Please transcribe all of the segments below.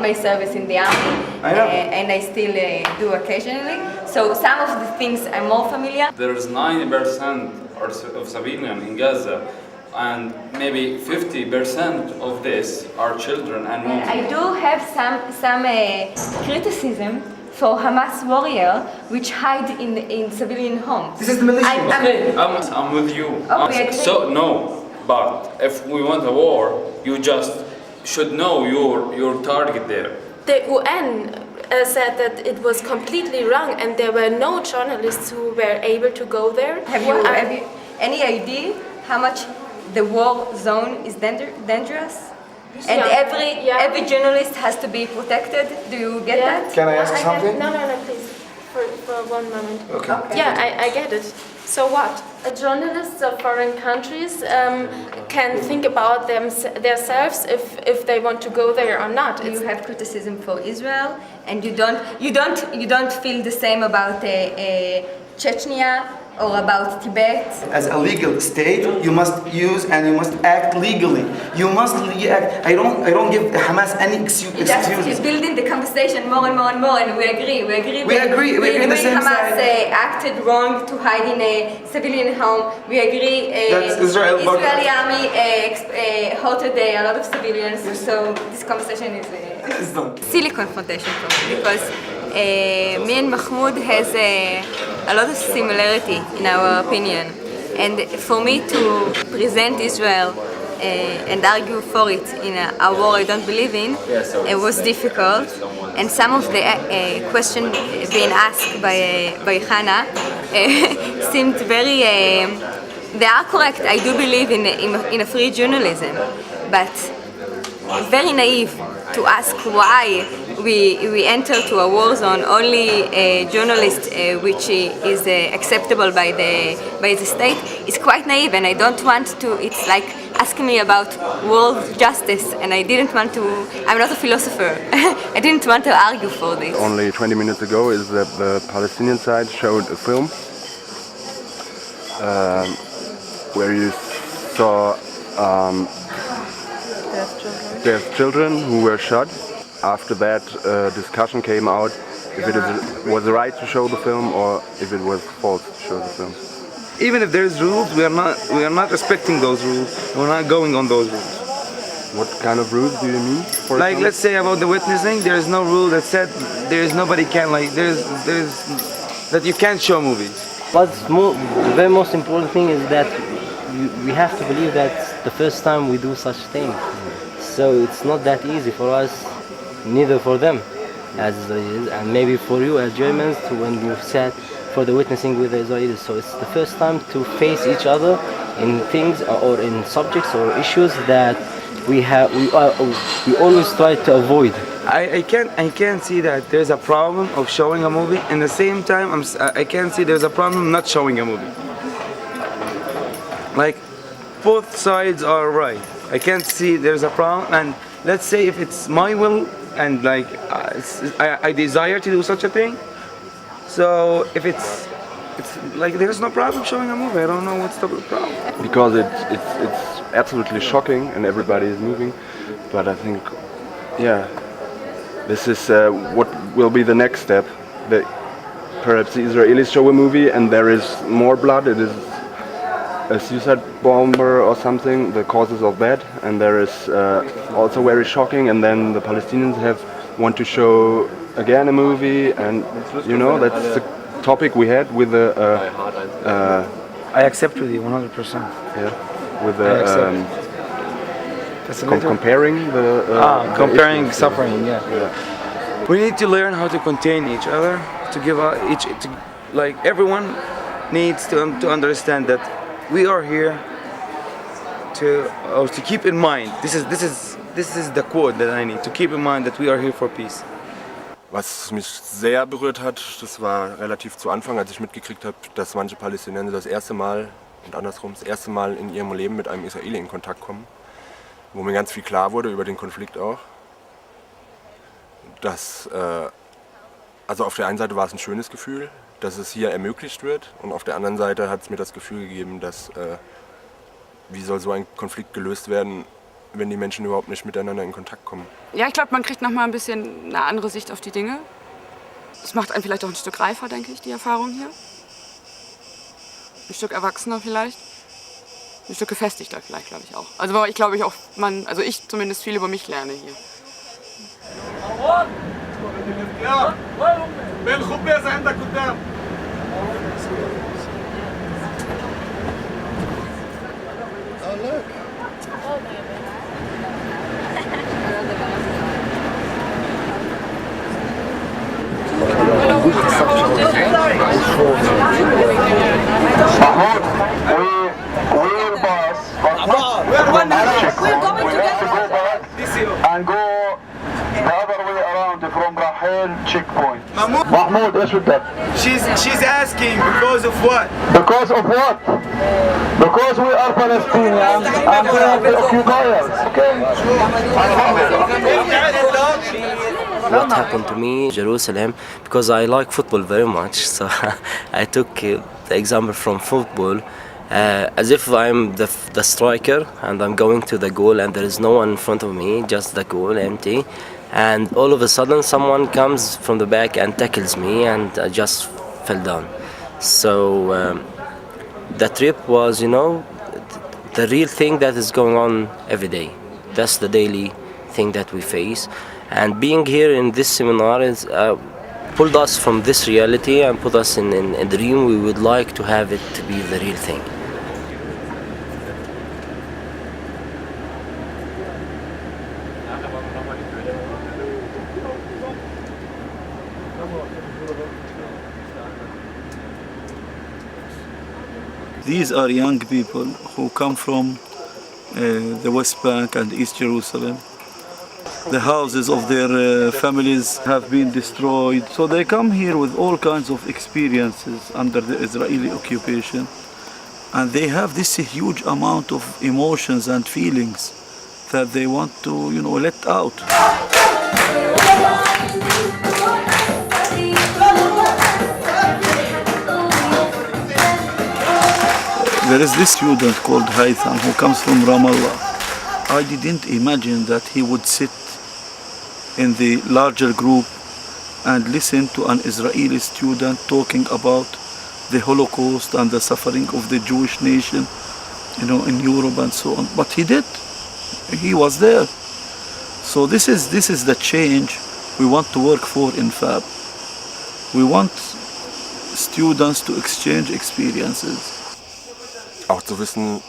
my service in the army, and I still do occasionally. So some of the things I'm more familiar. There's 90% of civilians in Gaza, and maybe 50% of this are children and women. I do have some criticism for Hamas warrior which hide in civilian homes. This is the militia. I'm with you. Okay, So no, but if we want a war, you just should know your target there. The UN said that it was completely wrong and there were no journalists who were able to go there. Have you any idea how much the war zone is dangerous? And every journalist has to be protected. Do you get that? Can I ask something? No, please. For one moment. Okay. Yeah, I get it. So what? Journalists of foreign countries can think about themselves if they want to go there or not. You have criticism for Israel, and you don't feel the same about Chechnya or about Tibet. As a legal state, you must use and you must act legally. You must act. I don't give Hamas any excuse. Just building the conversation more and more and more, and we agree. We agree the same Hamas side. acted wrong to hide in a civilian home. We agree. That's Israel. Israeli army hurted a lot of civilians. So this conversation is done. silly confrontation for me because me and Mahmoud has a lot of similarity in our opinion, and for me to present Israel and argue for it in a war I don't believe in, it was difficult. And some of the questions being asked by Hannah seemed very. They are correct. I do believe in a free journalism, but very naive to ask why we enter to a war zone only a journalist which is acceptable by the state is quite naive, and I don't want to. It's like asking me about world justice, and I didn't want to. I'm not a philosopher. I didn't want to argue for this. Only 20 minutes ago is that the Palestinian side showed a film where you saw there's children who were shot. After that, discussion came out if it was right to show the film or if it was false to show the film. Even if there's rules, we are not respecting those rules. We're not going on those rules. What kind of rules do you mean? Like, let's say about the witnessing, there is no rule that said that you can't show movies. The very most important thing is that we have to believe that it's the first time we do such thing. So it's not that easy for us, neither for them as Israelis, and maybe for you as Germans when you sat for the witnessing with the Israelis. So it's the first time to face each other in things or in subjects or issues that we always try to avoid. I can't see that there's a problem of showing a movie. In the same time, I can't see there's a problem not showing a movie. Like, both sides are right. I can't see there's a problem, and let's say if it's my will and like I desire to do such a thing, so if it's like there's no problem showing a movie. I don't know what's the problem. Because it's absolutely shocking and everybody is moving, but I think, yeah, this is what will be the next step. That perhaps the Israelis show a movie and there is more blood. It is a suicide bomber or something, the causes of that, and there is also very shocking, and then the Palestinians want to show again a movie, and you know that's the topic we had with the I accept with you 100%. Yeah, with the comparing the comparing issues. suffering, yeah. We need to learn how to contain each other, to give like everyone needs to understand that we are here to keep in mind. This is the quote that I need to keep in mind, that we are here for peace. Was mich sehr berührt hat, das war relativ zu Anfang, als ich mitgekriegt habe, dass manche Palästinenser das erste Mal in ihrem Leben mit einem Israeli in Kontakt kommen, wo mir ganz viel klar wurde über den Konflikt auch. Dass, also auf der einen Seite war es ein schönes Gefühl, dass es hier ermöglicht wird, und auf der anderen Seite hat es mir das Gefühl gegeben, dass wie soll so ein Konflikt gelöst werden, wenn die Menschen überhaupt nicht miteinander in Kontakt kommen. Ja, ich glaube, man kriegt nochmal ein bisschen eine andere Sicht auf die Dinge. Das macht einen vielleicht auch ein Stück reifer, denke ich, die Erfahrung hier. Ein Stück erwachsener vielleicht. Ein Stück gefestigter vielleicht, glaube ich auch. Also weil ich glaube, ich zumindest viel über mich lerne hier. And go the other way around from Rahel checkpoint. Mahmoud, ايش بدك؟ She's asking because of what? Because of what? Because we are Palestinians and we are the occupiers. Okay? What happened to me in Jerusalem, because I like football very much, so I took the example from football as if I'm the striker and I'm going to the goal and there is no one in front of me, just the goal empty, and all of a sudden someone comes from the back and tackles me and I just fell down. So the trip was, the real thing that is going on every day. That's the daily thing that we face. And being here in this seminar is pulled us from this reality and put us in a dream we would like to have it to be the real thing. These are young people who come from the West Bank and East Jerusalem. The houses of their families have been destroyed. So they come here with all kinds of experiences under the Israeli occupation. And they have this huge amount of emotions and feelings that they want to, let out. There is this student called Haytham who comes from Ramallah. I didn't imagine that he would sit in the larger group and listen to an Israeli student talking about the Holocaust and the suffering of the Jewish nation, in Europe and so on. But he did. He was there. So this is the change we want to work for in FAB. We want students to exchange experiences. Auch zu wissen,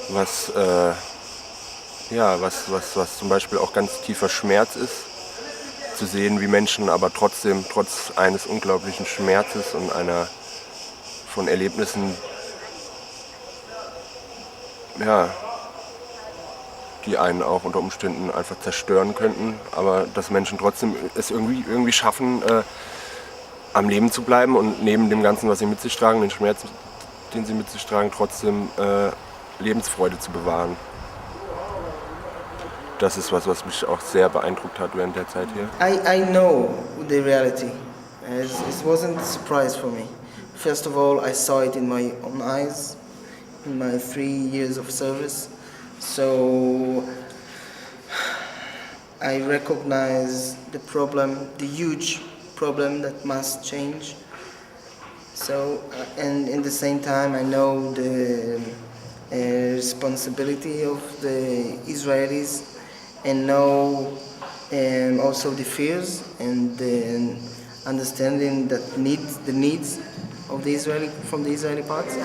was zum Beispiel auch ganz tiefer Schmerz ist, zu sehen, wie Menschen aber trotzdem, trotz eines unglaublichen Schmerzes und von Erlebnissen, die einen auch unter Umständen einfach zerstören könnten, aber dass Menschen trotzdem es irgendwie schaffen, am Leben zu bleiben und neben dem Ganzen, was sie mit sich tragen, den Schmerz, den sie mit sich tragen, trotzdem Lebensfreude zu bewahren. Das ist was mich auch sehr beeindruckt hat während der Zeit hier. I know the reality. It wasn't a surprise for me. First of all, I saw it in my own eyes, in my 3 years of service. So I recognize the problem, the huge problem that must change. So, and in the same time, I know the responsibility of the Israelis, and know also the fears and the understanding that the needs of the from the Israeli parts.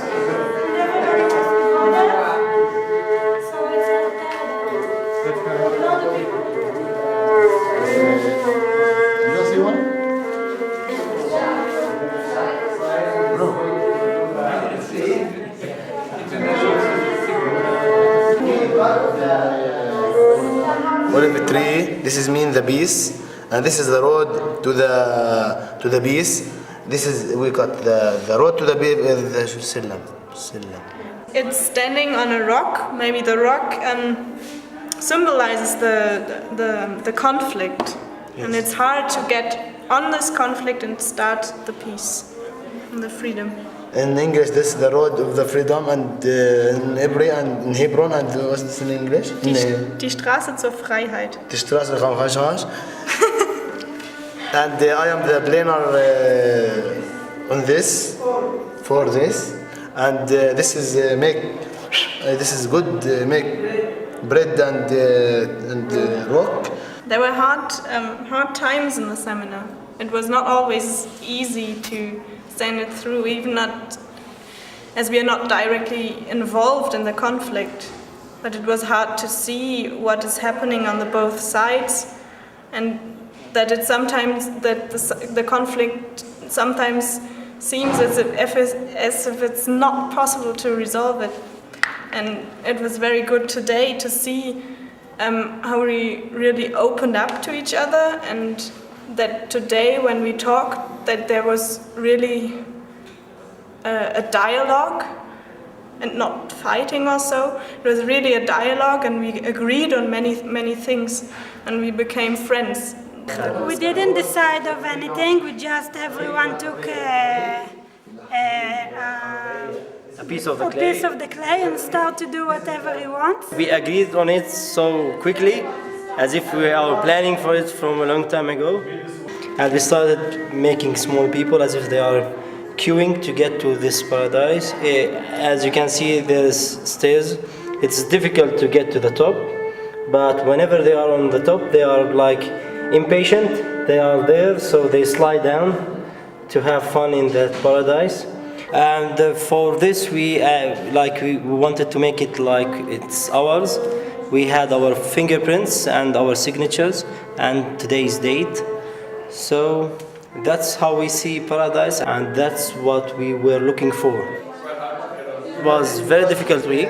One of the tree, this is mean the peace, and this is the road to the peace. This is, we got the road to the Sillam. It's standing on a rock. Maybe the rock symbolizes the conflict, yes. And it's hard to get on this conflict and start the peace and the freedom. In English, this is the road of the freedom, and in Hebron, and what's this in English? Die Straße zur Freiheit. Die Straße van Gashgash. And I am the planner on this, for this, and this is this is good. Make bread and rock. There were hard times in the seminar. It was not always easy to stand it through, even not as we are not directly involved in the conflict. But it was hard to see what is happening on the both sides, and that it sometimes the conflict sometimes seems as if it's not possible to resolve it. And it was very good today to see how we really opened up to each other, and that today when we talked, that there was really a dialogue and not fighting or so. It was really a dialogue, and we agreed on many things, and we became friends. We didn't decide of anything, we just everyone took a piece of the clay and start to do whatever he wants. We agreed on it so quickly, as if we are planning for it from a long time ago. And we started making small people as if they are queuing to get to this paradise. As you can see, there's stairs. It's difficult to get to the top, but whenever they are on the top, they are like impatient. They are there, so they slide down to have fun in that paradise. And for this, we wanted to make it like it's ours. We had our fingerprints and our signatures and today's date. So that's how we see paradise, and that's what we were looking for. It was a very difficult week.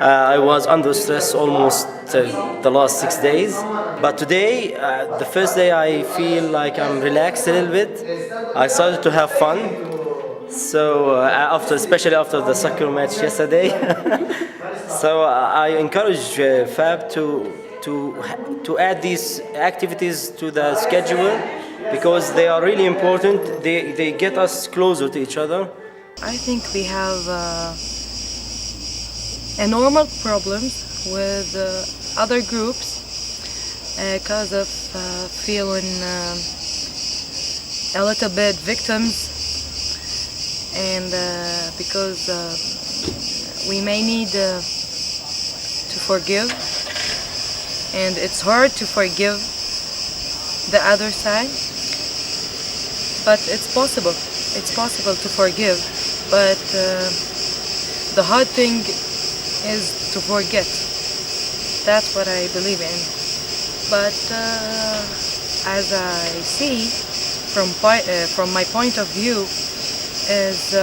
I was under stress almost the last 6 days. But today, the first day, I feel like I'm relaxed a little bit. I started to have fun. So especially after the soccer match yesterday. So I encourage FAB to add these activities to the schedule, because they are really important. They get us closer to each other. I think we have enormous problems with other groups because of feeling a little bit victims, and because we may need to forgive, and it's hard to forgive the other side, but it's possible to forgive, but the hard thing is to forget. That's what I believe in. But as I see from my point of view, is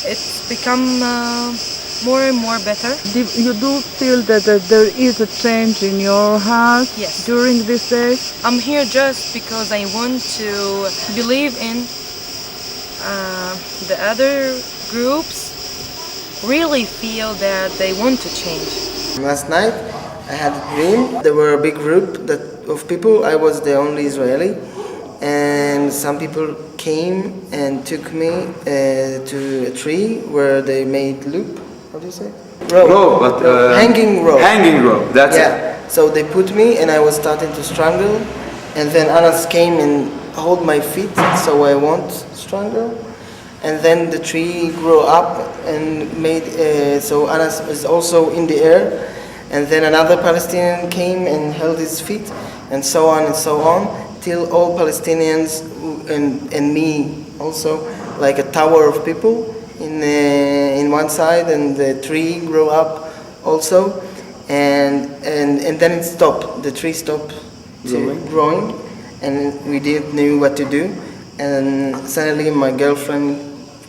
it's become more and more better. You do feel that there is a change in your heart during these days? I'm here just because I want to believe in the other groups really feel that they want to change. Last night I had a dream. There were a big group of people. I was the only Israeli, and some people came and took me to a tree where they made loop. What do you say? Hanging rope. Hanging rope. That's it. So they put me, and I was starting to strangle, and then Anas came and hold my feet, so I won't strangle. And then the tree grew up and made so Anas is also in the air, and then another Palestinian came and held his feet, and so on, till all Palestinians and me also, like a tower of people in one side, and the tree grew up also, and then it stopped. The tree stopped growing, and we didn't know what to do. And suddenly my girlfriend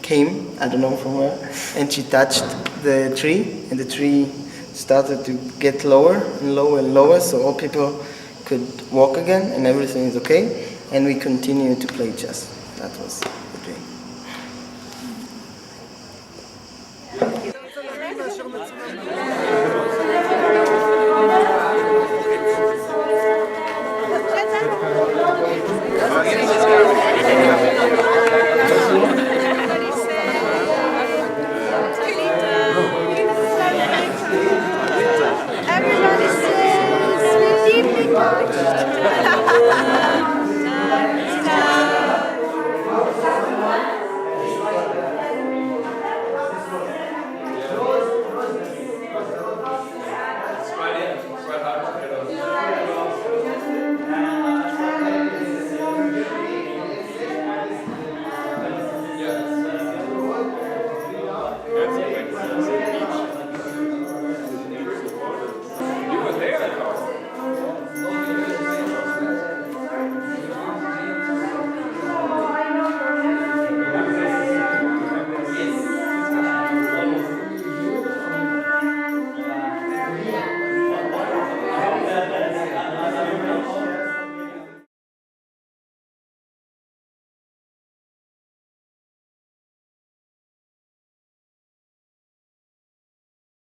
came, I don't know from where, and she touched the tree, and the tree started to get lower and lower and lower, so all people could walk again, and everything is okay, and we continue to play chess. That was the dream. left.